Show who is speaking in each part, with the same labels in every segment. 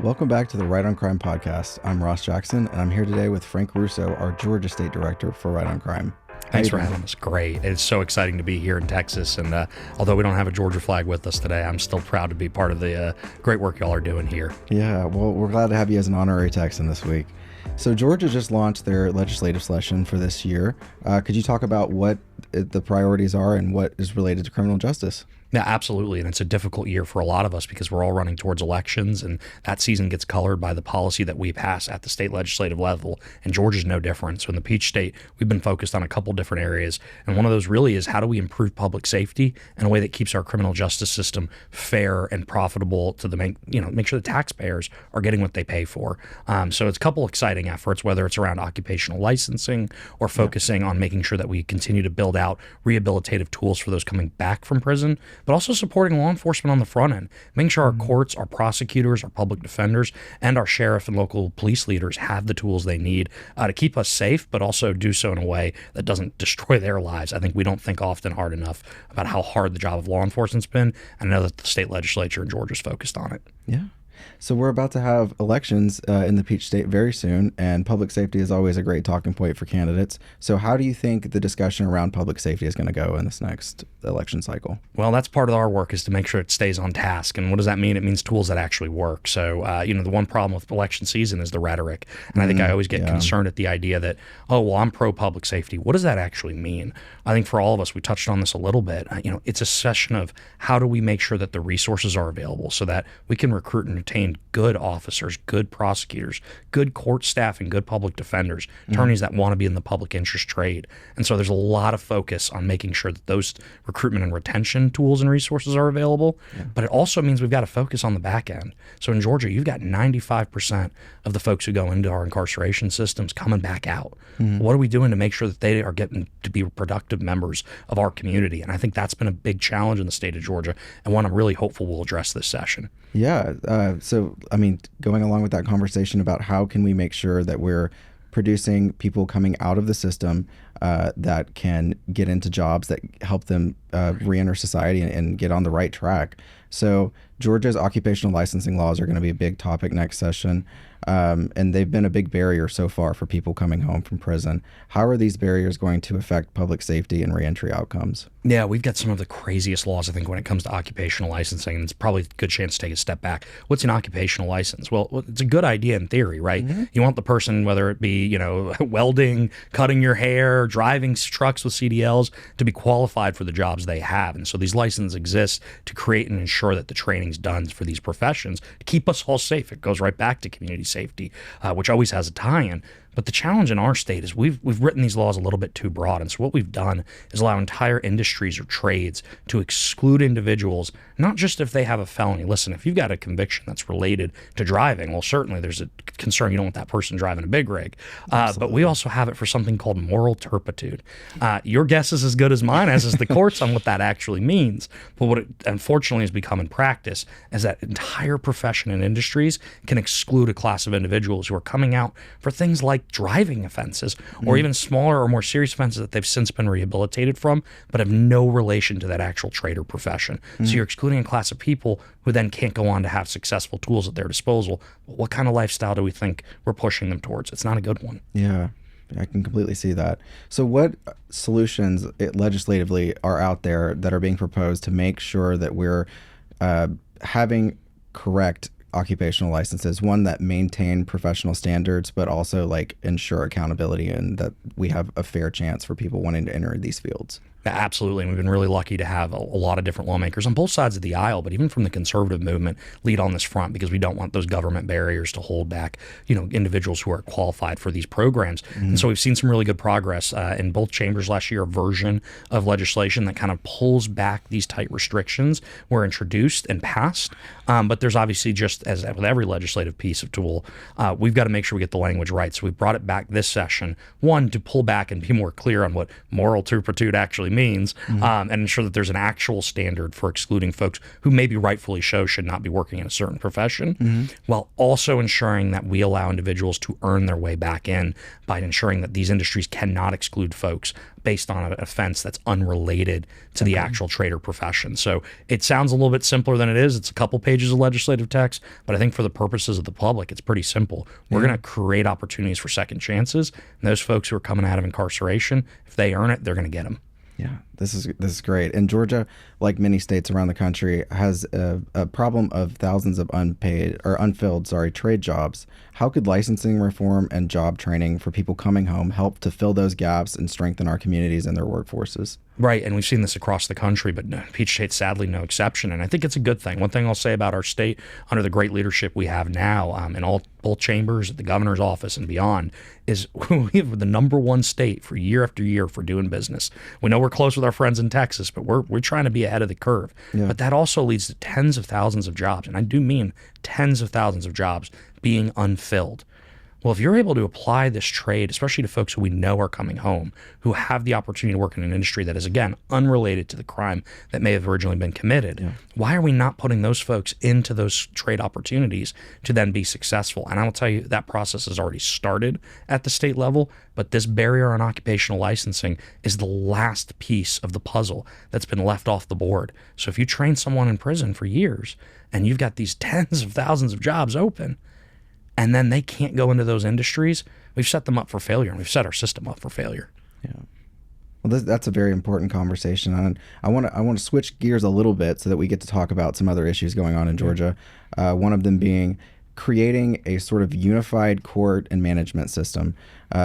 Speaker 1: Welcome back to the Right on Crime podcast. I'm Ross Jackson, and I'm here today with Frank Russo, our Georgia State Director for Right on Crime.
Speaker 2: Thanks for having us. Great. It's so exciting to be here in Texas, and although we don't have a Georgia flag with us today, I'm still proud to be part of the great work y'all are doing here.
Speaker 1: Yeah, well, we're glad to have you as an honorary Texan this week. So Georgia just launched their legislative session for this year. Could you talk about what the priorities are and what is related to criminal justice?
Speaker 2: Yeah, absolutely. And it's a difficult year for a lot of us because we're all running towards elections, and that season gets colored by the policy that we pass at the state legislative level. And Georgia's no different. So in the Peach State, we've been focused on a couple different areas. And one of those really is how do we improve public safety in a way that keeps our criminal justice system fair and profitable to make sure the taxpayers are getting what they pay for. So it's a couple exciting efforts, whether it's around occupational licensing or focusing on making sure that we continue to build out rehabilitative tools for those coming back from prison, but also supporting law enforcement on the front end, making sure our courts, our prosecutors, our public defenders, and our sheriff and local police leaders have the tools they need to keep us safe, but also do so in a way that doesn't destroy their lives. I think we don't think often hard enough about how hard the job of law enforcement's been, and I know that the state legislature in Georgia's focused on it.
Speaker 1: Yeah. So we're about to have elections in the Peach State very soon, and public safety is always a great talking point for candidates. So how do you think the discussion around public safety is going to go in this next election cycle?
Speaker 2: Well, that's part of our work, is to make sure it stays on task. And what does that mean? It means tools that actually work. So, the one problem with election season is the rhetoric. And I think I always get concerned at the idea that, I'm pro-public safety. What does that actually mean? I think for all of us, we touched on this a little bit. It's a session of how do we make sure that the resources are available so that we can recruit and retain good officers, good prosecutors, good court staff, and good public defenders, attorneys that want to be in the public interest trade. And so there's a lot of focus on making sure that those recruitment and retention tools and resources are available. But it also means we've got to focus on the back end. So in Georgia, you've got 95% of the folks who go into our incarceration systems coming back out. What are we doing to make sure that they are getting to be productive members of our community? And I think that's been a big challenge in the state of Georgia, and one I'm really hopeful we'll address this session.
Speaker 1: Yeah. Going along with that conversation about how can we make sure that we're producing people coming out of the system that can get into jobs that help them reenter society and get on the right track. So Georgia's occupational licensing laws are going to be a big topic next session, and they've been a big barrier so far for people coming home from prison. How are these barriers going to affect public safety and reentry outcomes?
Speaker 2: Yeah, we've got some of the craziest laws, I think, when it comes to occupational licensing, and it's probably a good chance to take a step back. What's an occupational license? Well, it's a good idea in theory, right? You want the person, whether it be, welding, cutting your hair, driving trucks with CDLs, to be qualified for the jobs they have. And so these licenses exist to create and ensure that the training's done for these professions to keep us all safe. It goes right back to community safety, which always has a tie-in. But the challenge in our state is we've written these laws a little bit too broad. And so what we've done is allow entire industries or trades to exclude individuals, not just if they have a felony. Listen, if you've got a conviction that's related to driving, well, certainly there's a concern you don't want that person driving a big rig. But we also have it for something called moral turpitude. Your guess is as good as mine, as is the courts, on what that actually means. But what it unfortunately has become in practice is that entire profession and industries can exclude a class of individuals who are coming out for things like driving offenses or even smaller or more serious offenses that they've since been rehabilitated from, but have no relation to that actual trade or profession. So you're excluding a class of people who then can't go on to have successful tools at their disposal. What kind of lifestyle do we think we're pushing them towards? It's not a good one.
Speaker 1: Yeah, I can completely see that. So what solutions legislatively are out there that are being proposed to make sure that we're having correct occupational licenses, one that maintain professional standards, but also ensure accountability and that we have a fair chance for people wanting to enter these fields?
Speaker 2: Absolutely. And we've been really lucky to have a lot of different lawmakers on both sides of the aisle, but even from the conservative movement, lead on this front, because we don't want those government barriers to hold back, individuals who are qualified for these programs. And so we've seen some really good progress in both chambers last year. A version of legislation that kind of pulls back these tight restrictions were introduced and passed. But there's obviously, just as with every legislative piece of tool, we've got to make sure we get the language right. So we brought it back this session, one, to pull back and be more clear on what moral turpitude actually actually means, and ensure that there's an actual standard for excluding folks who maybe rightfully should not be working in a certain profession, while also ensuring that we allow individuals to earn their way back in by ensuring that these industries cannot exclude folks based on an offense that's unrelated to the actual trade or profession. So it sounds a little bit simpler than it is. It's a couple pages of legislative text, but I think for the purposes of the public, it's pretty simple. We're going to create opportunities for second chances, and those folks who are coming out of incarceration, if they earn it, they're going to get them.
Speaker 1: Yeah, this is great. And Georgia, like many states around the country, has a problem of thousands of unfilled trade jobs. How could licensing reform and job training for people coming home help to fill those gaps and strengthen our communities and their workforces?
Speaker 2: Right, and we've seen this across the country, but Peach State's sadly no exception, and I think it's a good thing. One thing I'll say about our state, under the great leadership we have now in all chambers, at the governor's office and beyond, is we have the #1 state for year after year for doing business. We know we're close with our friends in Texas, but we're trying to be ahead of the curve. Yeah. But that also leads to tens of thousands of jobs, and I do mean tens of thousands of jobs being unfilled. Well, if you're able to apply this trade, especially to folks who we know are coming home, who have the opportunity to work in an industry that is, again, unrelated to the crime that may have originally been committed, why are we not putting those folks into those trade opportunities to then be successful? And I will tell you that process has already started at the state level, but this barrier on occupational licensing is the last piece of the puzzle that's been left off the board. So if you train someone in prison for years and you've got these tens of thousands of jobs open, and then they can't go into those industries, we've set them up for failure, and we've set our system up for failure.
Speaker 1: Yeah. Well, that's a very important conversation, and I want to switch gears a little bit so that we get to talk about some other issues going on in Georgia. One of them being creating a sort of unified court and management system.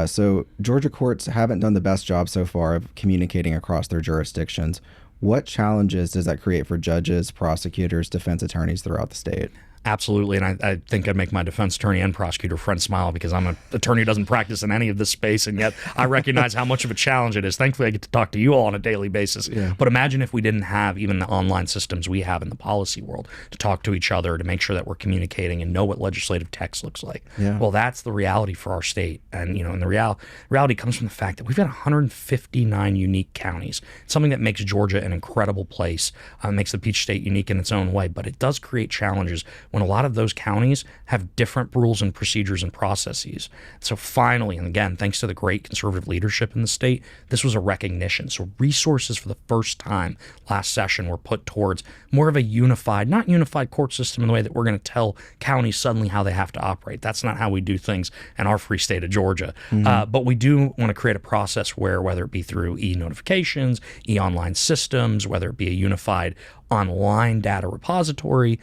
Speaker 1: So Georgia courts haven't done the best job so far of communicating across their jurisdictions. What challenges does that create for judges, prosecutors, defense attorneys throughout the state?
Speaker 2: Absolutely, and I think I'd make my defense attorney and prosecutor friend smile, because I'm an attorney who doesn't practice in any of this space, and yet I recognize how much of a challenge it is. Thankfully, I get to talk to you all on a daily basis. Yeah. But imagine if we didn't have even the online systems we have in the policy world to talk to each other, to make sure that we're communicating and know what legislative text looks like. Yeah. Well, that's the reality for our state, and and the reality comes from the fact that we've got 159 unique counties, something that makes Georgia an incredible place, makes the Peach State unique in its own way, but it does create challenges when a lot of those counties have different rules and procedures and processes. So finally, and again, thanks to the great conservative leadership in the state, this was a recognition. So resources for the first time last session were put towards more of a not unified court system in the way that we're going to tell counties suddenly how they have to operate. That's not how we do things in our free state of Georgia. But we do want to create a process where, whether it be through e-notifications, e-online systems, whether it be a unified online data repository,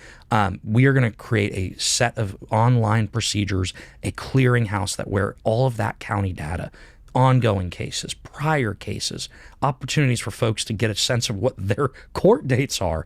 Speaker 2: we are going to create a set of online procedures, a clearinghouse that where all of that county data, ongoing cases, prior cases, opportunities for folks to get a sense of what their court dates are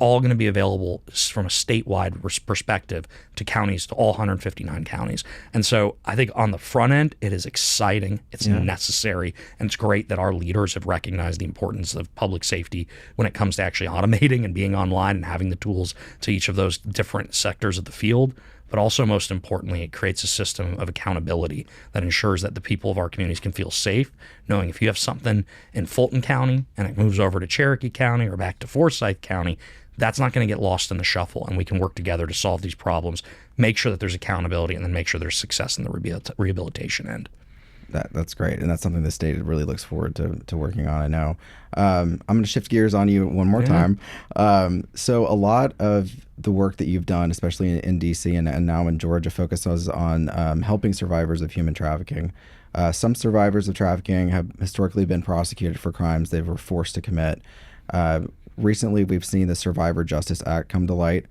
Speaker 2: all going to be available from a statewide perspective to counties, to all 159 counties. And so I think on the front end, it is exciting, it's necessary, and it's great that our leaders have recognized the importance of public safety when it comes to actually automating and being online and having the tools to each of those different sectors of the field. But also, most importantly, it creates a system of accountability that ensures that the people of our communities can feel safe, knowing if you have something in Fulton County and it moves over to Cherokee County or back to Forsyth County, that's not going to get lost in the shuffle, and we can work together to solve these problems, make sure that there's accountability, and then make sure there's success in the rehabilitation end.
Speaker 1: That's great, and that's something the state really looks forward to working on, I know. I'm going to shift gears on you one more time. So a lot of the work that you've done, especially in D.C. and now in Georgia, focuses on helping survivors of human trafficking. Some survivors of trafficking have historically been prosecuted for crimes they were forced to commit. Recently, we've seen the Survivor Justice Act come to light.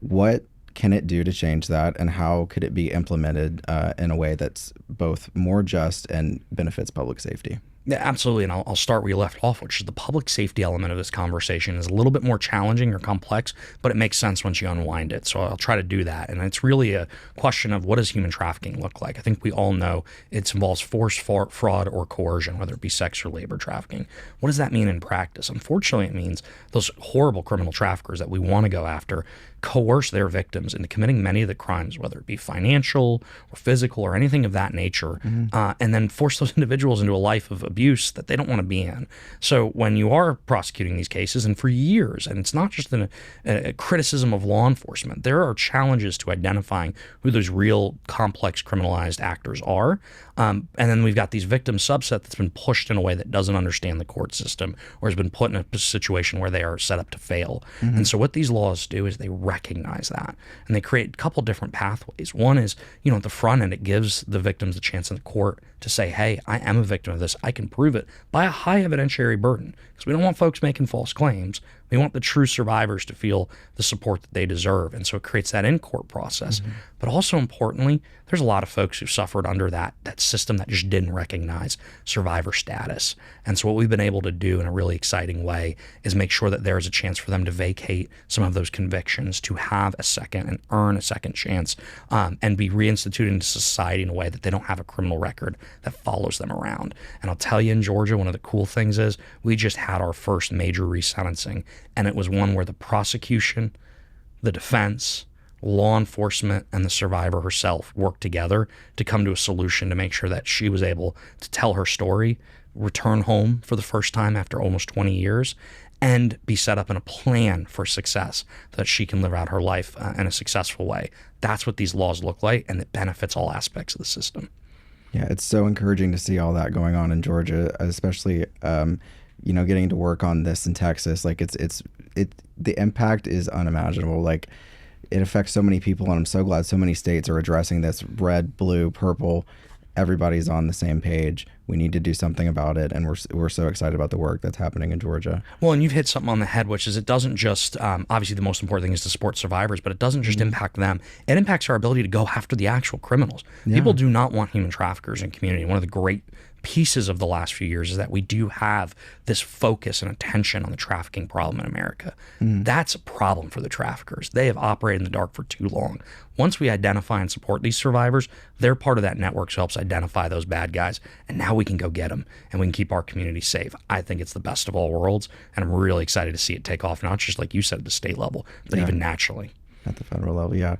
Speaker 1: What can it do to change that, and how could it be implemented in a way that's both more just and benefits public safety?
Speaker 2: Yeah, absolutely, and I'll start where you left off, which is the public safety element of this conversation is a little bit more challenging or complex, but it makes sense once you unwind it. So I'll try to do that, and it's really a question of what does human trafficking look like? I think we all know it involves force, fraud, or coercion, whether it be sex or labor trafficking. What does that mean in practice? Unfortunately, it means those horrible criminal traffickers that we want to go after coerce their victims into committing many of the crimes, whether it be financial or physical or anything of that nature, and then force those individuals into a life of abuse abuse that they don't want to be in. So when you are prosecuting these cases, and for years, and it's not just a criticism of law enforcement, there are challenges to identifying who those real complex criminalized actors are. And then we've got these victim subset that's been pushed in a way that doesn't understand the court system or has been put in a situation where they are set up to fail. And so what these laws do is they recognize that, and they create a couple different pathways. One is, at the front end, it gives the victims a chance in the court to say, hey, I am a victim of this. I can prove it by a high evidentiary burden, because we don't want folks making false claims. We want the true survivors to feel the support that they deserve. And so it creates that in-court process. But also importantly, there's a lot of folks who suffered under that system that just didn't recognize survivor status. And so what we've been able to do in a really exciting way is make sure that there's a chance for them to vacate some of those convictions, to have a second and earn a second chance, and be reinstituted into society in a way that they don't have a criminal record that follows them around. And I'll tell you, in Georgia, one of the cool things is we just had our first major resentencing, and it was one where the prosecution, the defense, law enforcement, and the survivor herself worked together to come to a solution to make sure that she was able to tell her story, return home for the first time after almost 20 years, and be set up in a plan for success that she can live out her life in a successful way. That's what these laws look like, and it benefits all aspects of the system.
Speaker 1: Yeah, it's so encouraging to see all that going on in Georgia, especially getting to work on this in Texas. Like the impact is unimaginable. Like, it affects so many people, and I'm so glad so many states are addressing this. Red, blue, purple, everybody's on the same page. We need to do something about it, and we're so excited about the work that's happening in Georgia.
Speaker 2: Well, and you've hit something on the head, which is it doesn't just, obviously the most important thing is to support survivors, but it doesn't just impact them. It impacts our ability to go after the actual criminals. Yeah. People do not want human traffickers in community. One of the great pieces of the last few years is that we do have this focus and attention on the trafficking problem in America. That's a problem for the traffickers. They have operated in the dark for too long. Once we identify and support these survivors, they're part of that network, so helps identify those bad guys, and now we can go get them, and we can keep our community safe. I think it's the best of all worlds, and I'm really excited to see it take off, not just like you said at the state level, but even nationally.
Speaker 1: At the federal level, yeah.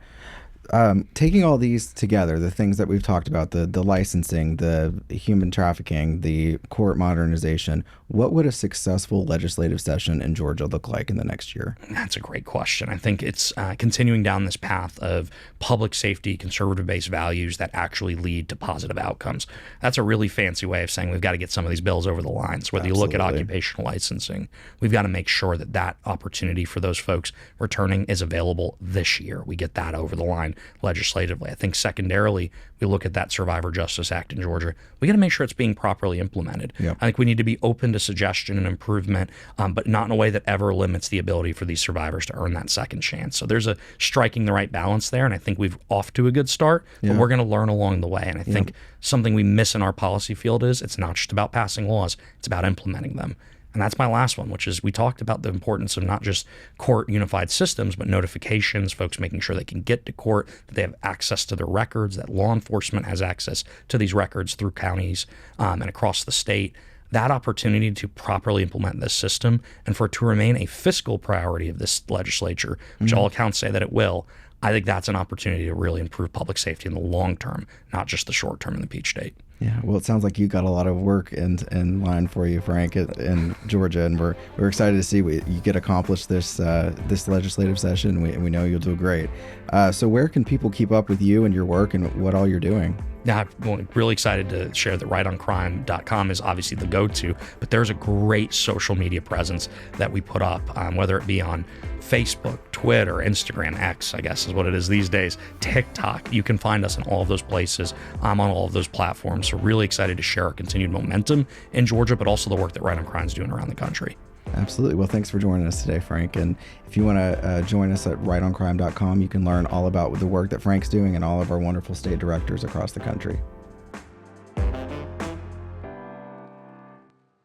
Speaker 1: Taking all these together, the things that we've talked about, the licensing, the human trafficking, the court modernization, what would a successful legislative session in Georgia look like in the next year?
Speaker 2: That's a great question. I think it's continuing down this path of public safety, conservative-based values that actually lead to positive outcomes. That's a really fancy way of saying we've got to get some of these bills over the line. So whether you look at occupational licensing, we've got to make sure that opportunity for those folks returning is available this year. We get that over the line legislatively. I think secondarily, we look at that Survivor Justice Act in Georgia. We got to make sure it's being properly implemented. Yep. I think we need to be open to suggestion and improvement, but not in a way that ever limits the ability for these survivors to earn that second chance. So there's a striking the right balance there, and I think we've off to a good start, but we're going to learn along the way. And I think something we miss in our policy field is it's not just about passing laws, it's about implementing them. And that's my last one, which is we talked about the importance of not just court unified systems, but notifications, folks making sure they can get to court, that they have access to their records, that law enforcement has access to these records through counties and across the state. That opportunity to properly implement this system and for it to remain a fiscal priority of this legislature, which all accounts say that it will, I think that's an opportunity to really improve public safety in the long term, not just the short term in the Peach State.
Speaker 1: Yeah, well, it sounds like you got a lot of work in line for you, Frank, in Georgia, and we're excited to see what you get accomplished this legislative session. We know you'll do great. So where can people keep up with you and your work and what all you're doing?
Speaker 2: Now, I'm really excited to share that RightOnCrime.com is obviously the go-to, but there's a great social media presence that we put up, whether it be on Facebook, Twitter, Instagram, X, I guess is what it is these days, TikTok. You can find us in all of those places. I'm on all of those platforms. So really excited to share our continued momentum in Georgia, but also the work that Right on Crime is doing around the country.
Speaker 1: Absolutely. Well, thanks for joining us today, Frank. And if you want to join us at rightoncrime.com, you can learn all about the work that Frank's doing and all of our wonderful state directors across the country.